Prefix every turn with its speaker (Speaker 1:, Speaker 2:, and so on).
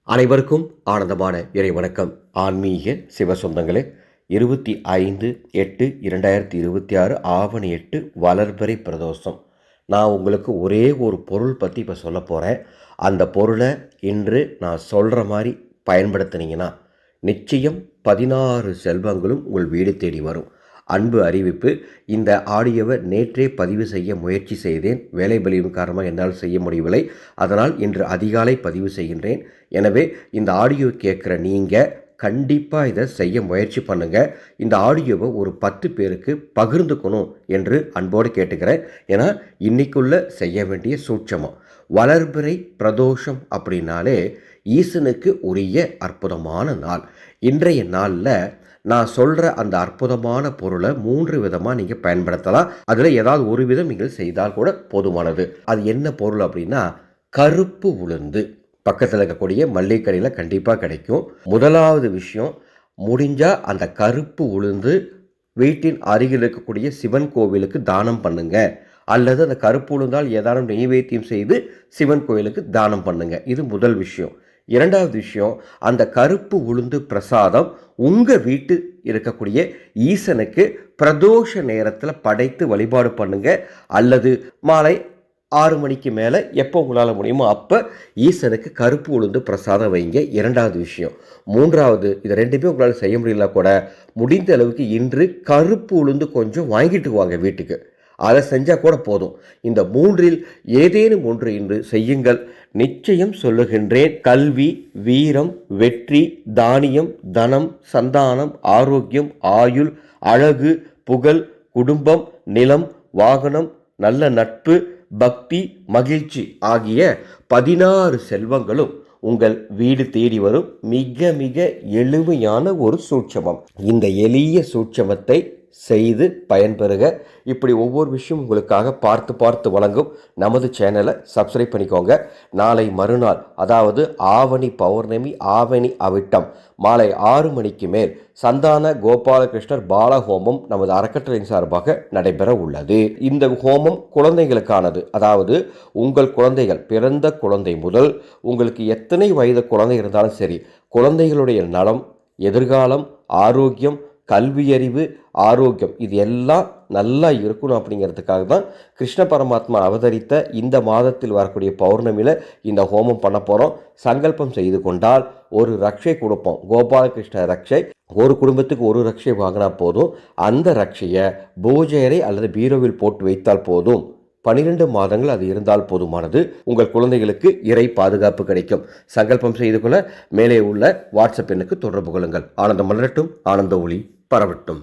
Speaker 1: அனைவருக்கும் ஆனந்தமான இறை வணக்கம். ஆன்மீக சிவ சொந்தங்களே, 25/8/2026 ஆவணி 8 வளர்பிறை பிரதோஷம். நான் உங்களுக்கு ஒரே ஒரு பொருள் பற்றி இப்போ சொல்ல போகிறேன். அந்த பொருளை இன்று நான் சொல்கிற மாதிரி பயன்படுத்தினீங்கன்னா நிச்சயம் 16 செல்வங்களும் உங்கள் வீடு தேடி வரும். அன்பு அறிவிப்பு: இந்த ஆடியோவை நேற்றே பதிவு செய்ய முயற்சி செய்தேன். வேலை பளுவின் காரணமாக என்னால் செய்ய முடியவில்லை. அதனால் இன்று அதிகாலை பதிவு செய்கின்றேன். எனவே இந்த ஆடியோ கேட்குற நீங்கள் கண்டிப்பாக இதை செய்ய முயற்சி பண்ணுங்கள். இந்த ஆடியோவை ஒரு 10 பேருக்கு பகிர்ந்துக்கணும் என்று அன்போடு கேட்டுக்கிறேன். ஏன்னா இன்றைக்குள்ளே செய்ய வேண்டிய சூட்சமம். வளர்பிறை பிரதோஷம் அப்படின்னாலே ஈசனுக்கு உரிய அற்புதமான நாள். இன்றைய நாளில் நான் சொல்கிற அந்த அற்புதமான பொருளை 3 விதமாக நீங்கள் பயன்படுத்தலாம். அதில் ஏதாவது ஒரு விதம் நீங்கள் செய்தால் கூட போதுமானது. அது என்ன பொருள் அப்படின்னா, கருப்பு உளுந்து. பக்கத்தில் இருக்கக்கூடிய மல்லிகை கடையில் கண்டிப்பாக கிடைக்கும். முதலாவது விஷயம், முடிஞ்சால் அந்த கருப்பு உளுந்து வீட்டின் அருகில் இருக்கக்கூடிய சிவன் கோவிலுக்கு தானம் பண்ணுங்க. அல்லது அந்த கருப்பு உளுந்தால் ஏதானும் நெய்வேத்தியம் செய்து சிவன் கோவிலுக்கு தானம் பண்ணுங்க. இது முதல் விஷயம். இரண்டாவது விஷயம், அந்த கருப்பு உளுந்து பிரசாதம் உங்கள் வீட்டு இருக்கக்கூடிய ஈசனுக்கு பிரதோஷ நேரத்தில் படைத்து வழிபாடு பண்ணுங்க. அல்லது மாலை 6 மணிக்கு மேலே எப்போ உங்களால் முடியுமோ அப்போ ஈசனுக்கு கருப்பு உளுந்து பிரசாதம் வைங்க. இரண்டாவது விஷயம். மூன்றாவது, இது ரெண்டுமே உங்களால் செய்ய முடியல கூட முடிந்த அளவுக்கு இன்று கருப்பு உளுந்து கொஞ்சம் வாங்கிட்டு வாங்க வீட்டுக்கு. அதை செஞ்சால் கூட போதும். இந்த 3இல் ஏதேனும் ஒன்று இன்று செய்யுங்கள். நிச்சயம் சொல்லுகின்றேன், கல்வி, வீரம், வெற்றி, தானியம், தனம், சந்தானம், ஆரோக்கியம், ஆயுள், அழகு, புகழ், குடும்பம், நிலம், வாகனம், நல்ல நட்பு, பக்தி, மகிழ்ச்சி ஆகிய 16 செல்வங்களும் உங்கள் வீடு தேடி வரும். மிக மிக எளிமையான ஒரு சூட்சமம். இந்த எளிய சூட்சமத்தை செய்து பயன்பெறுக. இப்படி ஒவ்வொரு விஷயம் உங்களுக்காக பார்த்து வழங்கும் நமது சேனலை சப்ஸ்கிரைப் பண்ணிக்கோங்க. நாளை மறுநாள், அதாவது ஆவணி பௌர்ணமி, ஆவணி அவிட்டம், மாலை 6 மணிக்கு மேல் சந்தான கோபாலகிருஷ்ணர் பால ஹோமம் நமது அறக்கட்டளையின் சார்பாக நடைபெற உள்ளது. இந்த ஹோமம் குழந்தைகளுக்கானது. அதாவது உங்கள் குழந்தைகள், பிறந்த குழந்தை முதல் உங்களுக்கு எத்தனை வயது குழந்தை இருந்தாலும் சரி, குழந்தைகளுடைய நலம், எதிர்காலம், ஆரோக்கியம், கல்வியறிவு, ஆரோக்கியம், இது எல்லாம் நல்லா இருக்கணும் அப்படிங்கிறதுக்காக தான் கிருஷ்ண பரமாத்மா அவதரித்த இந்த மாதத்தில் வரக்கூடிய பௌர்ணமியில் இந்த ஹோமம் பண்ண போகிறோம். சங்கல்பம் செய்து கொண்டால் ஒரு ரக்ஷை கொடுப்போம். கோபாலகிருஷ்ண ரக்ஷை. ஒரு குடும்பத்துக்கு ஒரு ரக்ஷை வாங்கினா போதும். அந்த ரக்ஷையை பூஜை அல்லது பீரோவில் போட்டு வைத்தால் போதும். 12 மாதங்கள் அது இருந்தால் போதுமானது. உங்கள் குழந்தைகளுக்கு இறை பாதுகாப்பு கிடைக்கும். சங்கல்பம் செய்து கொள்ள மேலே உள்ள வாட்ஸ்அப் எண்ணுக்கு தொடர்பு கொள்ளுங்கள். ஆனந்தம் மலரட்டும், ஆனந்த ஒளி பரவட்டும்.